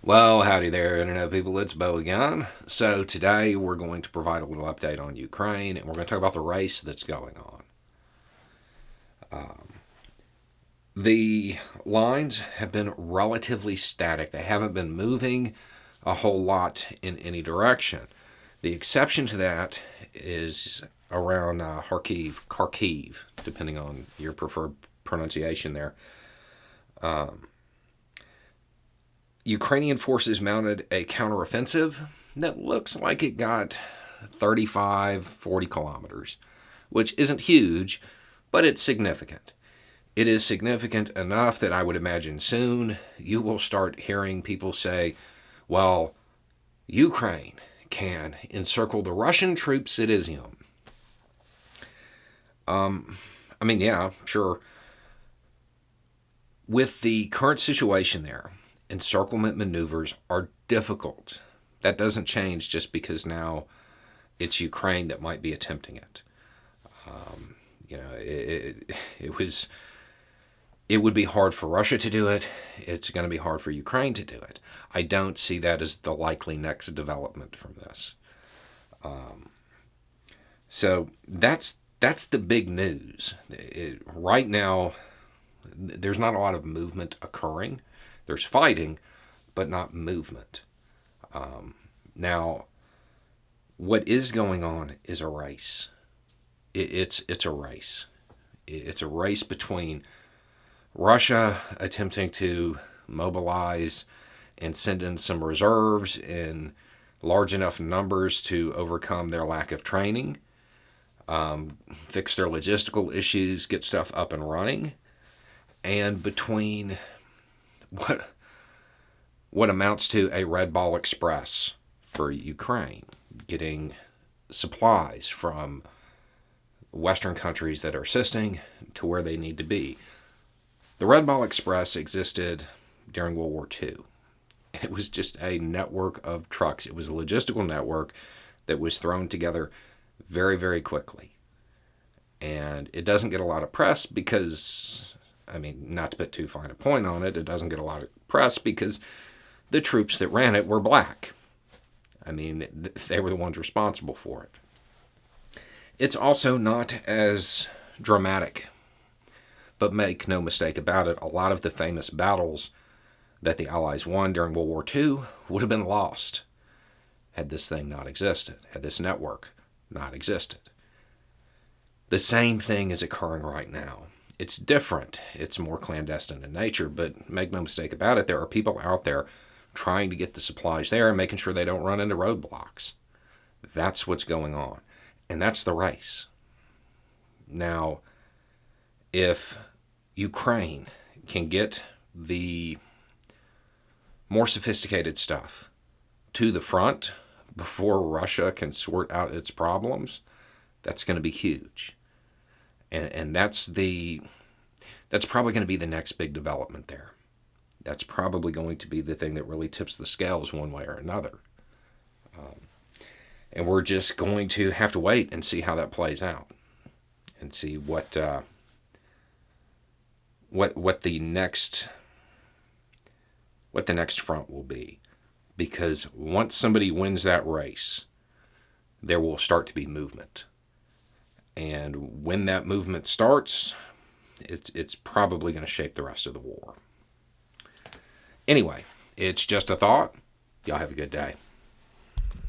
Well, howdy there, Internet people. It's Bo again. So, today we're going to provide a little update on Ukraine and we're going to talk about the race that's going on. The lines have been relatively static, they haven't been moving a whole lot in any direction. The exception to that is around Kharkiv, depending on your preferred pronunciation there. Ukrainian forces mounted a counteroffensive that looks like it got 35, 40 kilometers, which isn't huge, but it's significant. It is significant enough that I would imagine soon you will start hearing people say, well, Ukraine can encircle the Russian troops at Izium. Yeah, sure. With the current situation there, encirclement maneuvers are difficult. That doesn't change just because now it's Ukraine that might be attempting it. It would be hard for Russia to do it. It's going to be hard for Ukraine to do it. I don't see that as the likely next development from this. So that's the big news. Right now, there's not a lot of movement occurring. There's fighting, but not movement. Now, what is going on is a race. It's a race. It's a race between Russia attempting to mobilize and send in some reserves in large enough numbers to overcome their lack of training, fix their logistical issues, get stuff up and running, and between what amounts to a Red Ball Express for Ukraine, getting supplies from Western countries that are assisting to where they need to be. The Red Ball Express existed during World War II. And it was just a network of trucks. It was a logistical network that was thrown together very, very quickly. And it doesn't get a lot of press because, not to put too fine a point on it, it doesn't get a lot of press because the troops that ran it were black. They were the ones responsible for it. It's also not as dramatic. But make no mistake about it, a lot of the famous battles that the Allies won during World War II would have been lost had this thing not existed, had this network not existed. The same thing is occurring right now. It's different. It's more clandestine in nature, but make no mistake about it, there are people out there trying to get the supplies there and making sure they don't run into roadblocks. That's what's going on. And that's the race. Now, if Ukraine can get the more sophisticated stuff to the front before Russia can sort out its problems, that's going to be huge. And that's probably going to be the next big development there. That's probably going to be the thing that really tips the scales one way or another. And we're just going to have to wait and see how that plays out and see what the next front will be. Because once somebody wins that race, there will start to be movement. And when that movement starts, it's probably going to shape the rest of the war. Anyway, it's just a thought. Y'all have a good day.